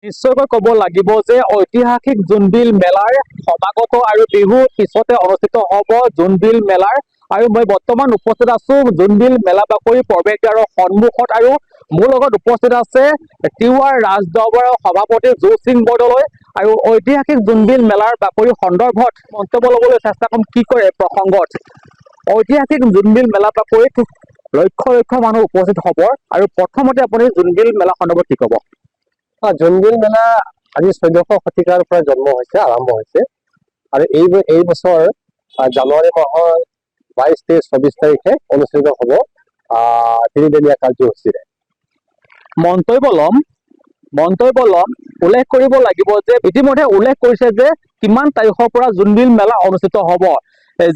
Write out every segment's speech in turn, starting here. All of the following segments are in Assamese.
নিশ্চয়কৈ ক'ব লাগিব যে ঐতিহাসিক জোনবিল মেলাৰ সমাগত আৰু বিহু পিছতে অনুষ্ঠিত হ'ব জোনবিল মেলাৰ আৰু মই বৰ্তমান উপস্থিত আছো জোনবিল মেলা বাকৰি প্ৰৱেশদ্বাৰৰ সন্মুখত আৰু মোৰ লগত উপস্থিত আছে তিৱাৰ ৰাজদৰবাৰৰ সভাপতি জো সিং বৰদলৈ আৰু ঐতিহাসিক জোনবিল মেলাৰ বাকৰি সন্দৰ্ভত মন্তব্য ল'বলৈ চেষ্টা কৰিম কি কৰে প্ৰসংগত ঐতিহাসিক জোনবিল মেলা বাকৰিত লক্ষ লক্ষ মানুহ উপস্থিত হ'ব আৰু প্ৰথমতে আপুনি জোনবিল মেলা সন্দৰ্ভত কি ক'ব জোনবিল মেলা আজি 1400 শতিকাৰ পৰা জন্ম হৈছে আৰম্ভ হৈছে আৰু এই বছৰ জানুৱাৰী মাহৰ 22, 23, 24 তাৰিখে অনুষ্ঠিত হ'ব তিনিদিনীয়া কাৰ্যসূচীৰে মন্তব্য ল'ম উল্লেখ কৰিব লাগিব যে ইতিমধ্যে উল্লেখ কৰিছে যে কিমান তাৰিখৰ পৰা জোনবিল মেলা অনুষ্ঠিত হ'ব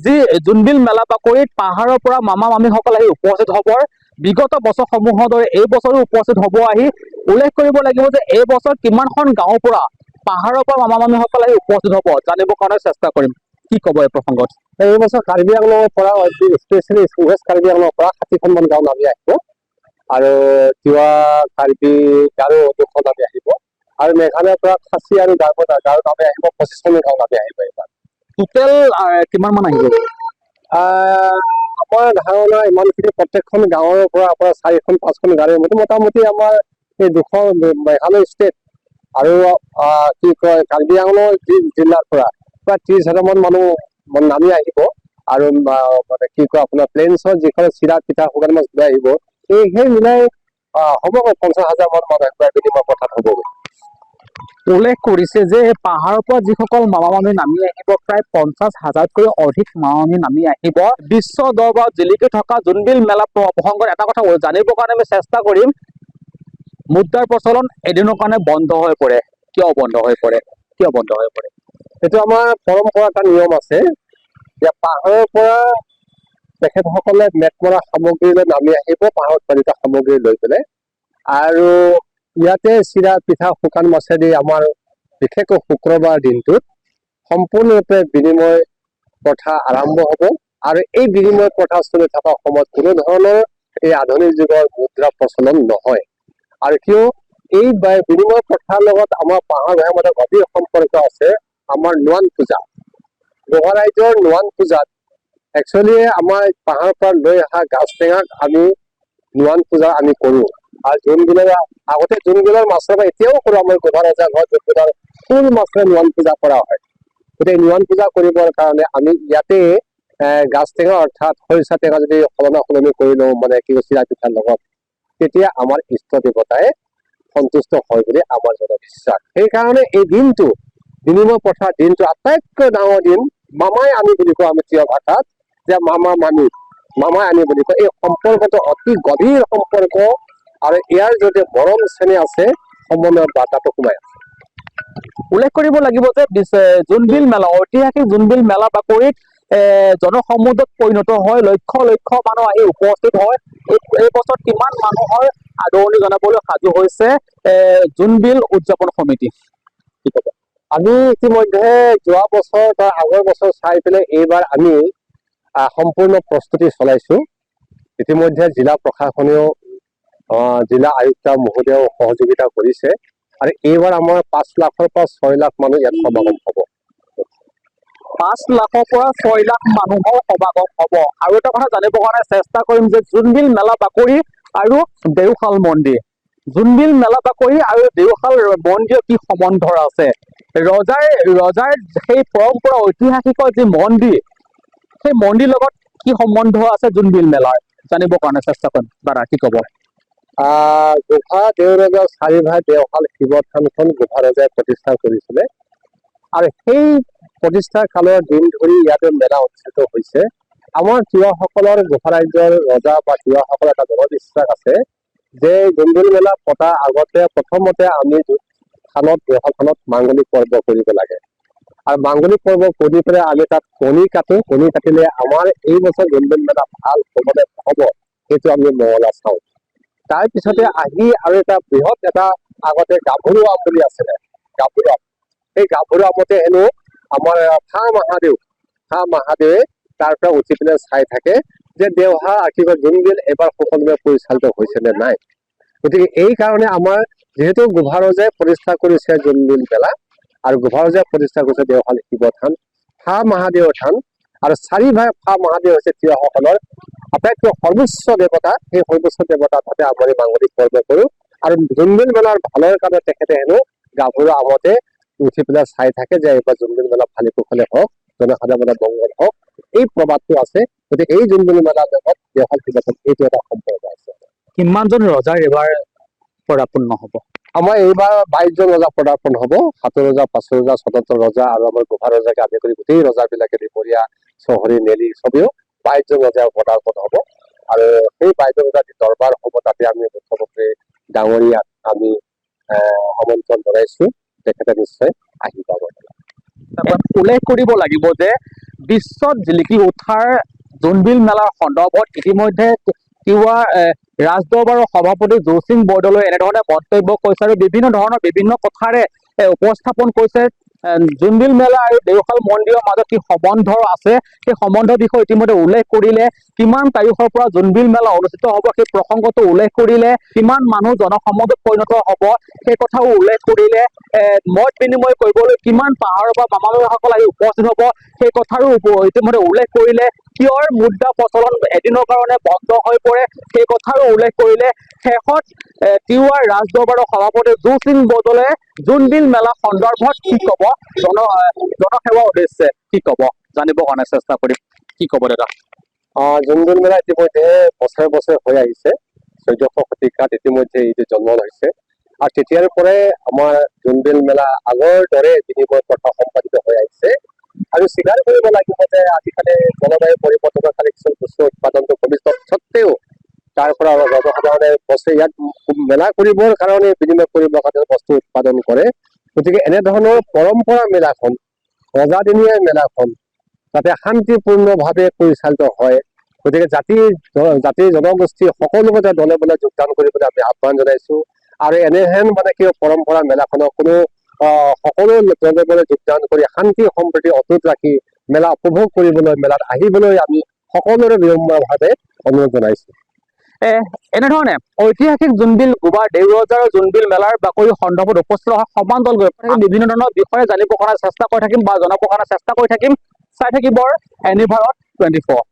যি জোনবিল মেলা বাকৰিত পাহাৰৰ পৰা মামা মামীসকল আহি উপস্থিত হ'ব বিগত বছৰসমূহৰ দৰে এই বছৰো উপস্থিত হ'ব আহি উল্লেখ কৰিব লাগিব যে এই বছৰ কিমানখন গাঁৱৰ পৰা পাহাৰৰ পৰা মামা মামীসকল আহি উপস্থিত হ'ব জানিবৰ কাৰণে চেষ্টা কৰিম কি ক'ব এই প্ৰসংগত এই বছৰ কাৰ্বি আংলঙৰ পৰা স্পেচিয়েলি ৱেষ্ট কাৰ্বি আংলঙৰ পৰা 60খনমান গাঁও নামি আহিব আৰু তিৱা কাৰ্বি গাৰো 2খন নামি আহিব আৰু মেঘালয়ৰ পৰা খাচী আৰু গাৰো নামি আহিব 25খন গাঁও নামি আহিব এইবাৰ টোটেল কিমান মান আহিব আমাৰ ধাৰণা ইমানখিনি প্ৰত্যেকখন গাঁৱৰ পৰা আপোনাৰ 4খন 5খন গাড়ীৰ মোটামুটি আমাৰ এই 2খন মেঘালয় ষ্টেট আৰু কি কয় কাৰ্বি আংলং জিলাৰ পৰা প্ৰায় 30,000 মান মানুহ নামি আহিব আৰু মানে কি কয় আপোনাৰ প্লেইনছৰ যিখন চিৰা পিঠা শুকান মাছ লৈ আহিব সেই মিলাই হ'ব 50,000 মান মানুহ একবাৰ বিনিময় পথাত হ'বগৈ উল্লেখ কৰিছে যে পাহাৰৰ পৰা যিসকল মামা মামী নামি আহিব প্ৰায় 50,000তকৈ অধিক মামা মামী নামি আহিব বিশ্ব দৰবাৰত জিলিকি থকা জোনবিল মেলা প্ৰসংগত এটা কথা জানিবৰ কাৰণে আমি চেষ্টা কৰিম মুদ্ৰাৰ প্ৰচলন এদিনৰ কাৰণে বন্ধ হৈ পৰে কিয় বন্ধ হৈ পৰে এইটো আমাৰ পৰম্পৰা এটা নিয়ম আছে যে পাহাৰৰ পৰা তেখেতসকলে মেটমৰা সামগ্ৰীলৈ নামি আহিব পাহাৰত পালিত সামগ্ৰী লৈ পেলাই আৰু ইয়াতে চিৰা পিঠা শুকান মাছেদি আমাৰ বিশেষকৈ শুক্ৰবাৰ দিনটোত সম্পূৰ্ণৰূপে বিনিময় প্ৰথা আৰম্ভ হ'ব আৰু এই বিনিময় প্ৰথা চলি থকা সময়ত কোনো ধৰণৰ এই আধুনিক যুগৰ মুদ্ৰা প্ৰচলন নহয় আৰু কিয় এই বিনিময় প্ৰথাৰ লগত আমাৰ পাহাৰ ভৈয়ামৰ গভীৰ সম্পৰ্ক আছে আমাৰ নোৱান পূজা গোভা ৰাইজৰ নোৱান পূজাত একচুৱেলি আমাৰ পাহাৰৰ পৰা লৈ অহা গাছ টেঙাক আমি নোৱান পূজা আমি কৰো আৰু জোনবিলৰ আগতে জোনবিলৰ মাছৰ পৰা এতিয়াও কৰো আমাৰ গোভা ৰাইজৰ ঘৰত জোনবিলৰ ফুল মাছেৰে নোৱান পূজা কৰা হয় গতিকে নোৱান পূজা কৰিবৰ কাৰণে আমি ইয়াতে গাছ টেঙা অৰ্থাৎ খৰিচা টেঙা যদি সলনি কৰি লওঁ মানে কি চিৰা পিঠাৰ লগত তেতিয়া আমাৰ ইষ্ট দেৱতাই সন্তুষ্ট হয় বুলি আমাৰ জনবিশ্বাস সেইকাৰণে এই দিনটো বিনিময় প্ৰথাৰ দিনটো আটাইতকৈ ডাঙৰ দিন মামাই আনি বুলি কওঁ আমি তিৱা ভাষাত যে মামাই আনি বুলি কয় এই সম্পৰ্কটো অতি গভীৰ সম্পৰ্ক আৰু ইয়াৰ যদি মৰম শ্ৰেণী আছে সমন্বয়ৰ বাৰ্তাটো সোমাই আছে উল্লেখ কৰিব লাগিব যে জোনবিল মেলা ঐতিহাসিক জোনবিল মেলা বাকৰিত জনসমুদ্ৰত পৰিণত হয় লক্ষ লক্ষ মানুহ আহি উপস্থিত হয় এই বছৰ কিমান মানুহৰ আদৰণি জনাবলৈ সাজু হৈছে জোনবিল উদযাপন সমিতি কি ক'ব আমি ইতিমধ্যে যোৱা বছৰ বা আগৰ বছৰ চাই পেলাই এইবাৰ আমি সম্পূৰ্ণ প্ৰস্তুতি চলাইছো ইতিমধ্যে জিলা প্ৰশাসনেও জিলা আয়ুক্ত মহোদয়েও সহযোগিতা কৰিছে আৰু এইবাৰ আমাৰ 5 লাখৰ পৰা 6 লাখ মানুহ ইয়াত সমাগম হ'ব 5 লাখৰ পৰা 6 লাখ মানুহৰ সমাগম হ'ব আৰু এটা কথা জানিবৰ কাৰণে চেষ্টা কৰিম যে জোনবিল মেলা বাকৰি আৰু দেওশাল মন্দিৰ জোনবিল মেলা বাকৰি আৰু দেওশাল মন্দিৰৰ কি সম্বন্ধ আছে ৰজাৰ সেই পৰম্পৰা ঐতিহাসিকৰ যি মন্দিৰ সেই মন্দিৰ লগত কি সম্বন্ধ আছে জোনবিল মেলাৰ জানিবৰ কাৰণে চেষ্টা কৰিম দাদা কি ক'ব গোভা দেওৰজাৰ 4 ভাই দেওশাল শিৱ থানখন গোভা ৰজাই প্ৰতিষ্ঠা কৰিছিলে আৰু সেই প্ৰতিষ্ঠাৰ কালৰ দিন ধৰি ইয়াতে মেলা অনুষ্ঠিত হৈছে আমাৰ তিৱাসকলৰ গোভা ৰাজ্যৰ ৰজা বা তিৱাসকলৰ এটা জনবিশ্বাস আছে যে জোনবিল মেলা পতাৰ আগতে প্ৰথমতে আমি থানত গোভা থানত মাংগলিক পৰ্ব কৰিব লাগে আৰু মাংগলিক পৰ্ব কৰি পেলাই আমি তাত কণী কাটিলে আমাৰ এই বছৰ জোনবিল মেলা ভাল হ'বনে নহ'ব সেইটো আমি মহলা চাওঁ তাৰপিছতে আহি আৰু এটা বৃহৎ এটা আগতে গাভৰু আম বুলি আছিলে গাভৰু আম সেই গাভৰু আমতে হেনো আমাৰ ফা মহাদেৱে তাৰ পৰা উঠি পেলাই চাই থাকে যে দেওহা আশীৰ্বাদ জোনবিল এবাৰ সকলোৱে পৰিচালিত হৈছে নে নাই গতিকে এই কাৰণে আমাৰ যিহেতু গোভাৰজে প্ৰতিষ্ঠা কৰিছে জোনবিল মেলা আৰু গোভাৰজে প্ৰতিষ্ঠা কৰিছে দেওশাল শিৱ থান, ফা মহাদেৱ থান, আৰু চাৰিভাগ ফা মহাদেৱ হৈছে তিৱাসকলৰ আটাইতকৈ সৰ্বোচ্চ দেৱতা। সেই সৰ্বোচ্চ দেৱতা তাতে আমি মাংগলিক কৰ্ম কৰো। আৰু জোনবিল মেলাৰ ভালৰ কাৰণে তেখেতে হেনো গাভৰু আমতে উঠি পেলাই চাই থাকে যে এইবাৰ জোনবিল মেলা ভালে কুশলে হওক, জনসাধাৰণৰ মংগল হওক, এই প্ৰবাদটো আছে। গতিকে এই জোনবিল মেলাৰ লগত দেওশাল শিৱ থান এইটো এটা সম্পৰ্ক আছে। কিমানজন ৰজাৰ এইবাৰ পদাৰ্পন্ন হ'ব? আমাৰ এইবাৰ 22জন ৰজা পদাৰ্পণ হব। 7 ৰজা, 5 ৰজা, স্বতন্ত্ৰ ৰজা আৰু আমাৰ গোভা ৰজাকে আদি কৰি গোটেই ৰজাবিলাকে দুপৰীয়া চহৰী নেলি চবেও 22জন ৰজা পদাৰ্পণ হব। আৰু সেই 22জন ৰজা যি দৰবাৰ হব তাতে আমি মুখ্যমন্ত্ৰী ডাঙৰীয়াক আমি আমন্ত্ৰণ জনাইছো, তেখেতে নিশ্চয় আহি পাব। উল্লেখ কৰিব লাগিব যে বিশ্বত জিলিকি উঠাৰ জোনবিল মেলাৰ সন্দৰ্ভত ইতিমধ্যে তিৱা ৰাজদৰবাৰৰ সভাপতি জোৰসিং বৰদলৈ এনেধৰণে মন্তব্য কৰিছে আৰু বিভিন্ন কথাৰে উপস্থাপন কৰিছে। জোনবিল মেলা আৰু দেওশাল মন্দিৰৰ মাজত কি সম্বন্ধ আছে সেই সম্বন্ধৰ বিষয়ে ইতিমধ্যে উল্লেখ কৰিলে। কিমান তাৰিখৰ পৰা জোনবিল মেলা অনুষ্ঠিত হ'ব সেই প্ৰসংগটো উল্লেখ কৰিলে। কিমান মানুহ জনসমাজত পৰিণত হ'ব সেই কথাও উল্লেখ কৰিলে। মত বিনিময় কৰিবলৈ কিমান পাহাৰৰ পৰা মামালয়সকল আহি উপস্থিত হ'ব সেই কথাৰো ইতিমধ্যে উল্লেখ কৰিলে। কিয়ৰ মুদ্ৰা প্ৰচলন এদিনৰ কাৰণে বন্ধ হৈ পৰে সেই কথাৰো উল্লেখ কৰিলে। শেষত তিৱা ৰাজদৰবাৰৰ সভাপতি জোৰসিং বৰদলৈ জোনবিল মেলা সন্দৰ্ভত কি ক'ব, জনসেৱাৰ উদ্দেশ্যে কি ক'ব জানিবৰ কাৰণে চেষ্টা কৰিম। কি ক'ব দাদা? জোনবিল মেলা ইতিমধ্যে বছৰে বছৰে হৈ আহিছে। 1400 শতিকাত ইতিমধ্যে এইটো জন্ম হৈছে আৰু তেতিয়াৰ পৰাই আমাৰ জোনবিল মেলা আগৰ দৰে বিনিময় প্ৰথা সম্পাদিত হৈ আহিছে। আৰু স্বীকাৰ কৰিব লাগিব যে আজিকালি জলবায়ু পৰিৱৰ্তনৰ কাৰণে কিছুমান বস্তু উৎপাদনটো কমি স্বত্তেও তাৰ পৰা জনসাধাৰণে বস্তু ইয়াত মেলা কৰিবৰ কাৰণে বিনিময় কৰিবৰ কাৰণে বস্তু উৎপাদন কৰে। গতিকে এনেধৰণৰ পৰম্পৰা মেলাখন, ৰজাদিনীয়া মেলাখন যাতে শান্তিপূৰ্ণভাৱে পৰিচালিত হয়। গতিকে জাতি জনগোষ্ঠী সকলোকে দলে বলে যোগদান কৰিবলৈ আমি আহ্বান জনাইছো। আৰু এনেহেন কি পৰম্পৰা মেলাখনক কোনো সকলো দলে বলে যোগদান কৰি শান্তি সম্প্ৰীতি অটুট ৰাখি মেলা উপভোগ কৰিবলৈ, মেলাত আহিবলৈ আমি সকলোৰে বিনম্ৰভাৱে অনুৰোধ জনাইছো। এনেধৰণে ঐতিহাসিক জোনবিল গোভাৰ দেওৰজাৰ জোনবিল মেলাৰ বাকৰি সন্দৰ্ভত উপস্থিত হোৱা সমান্তৰাল বিভিন্ন ধৰণৰ বিষয়ে জানিবৰ কাৰণে চেষ্টা কৰি থাকিম বা জনাবৰ কাৰণে চেষ্টা কৰি থাকিম। চাই থাকিব এনি ভাৰত 24।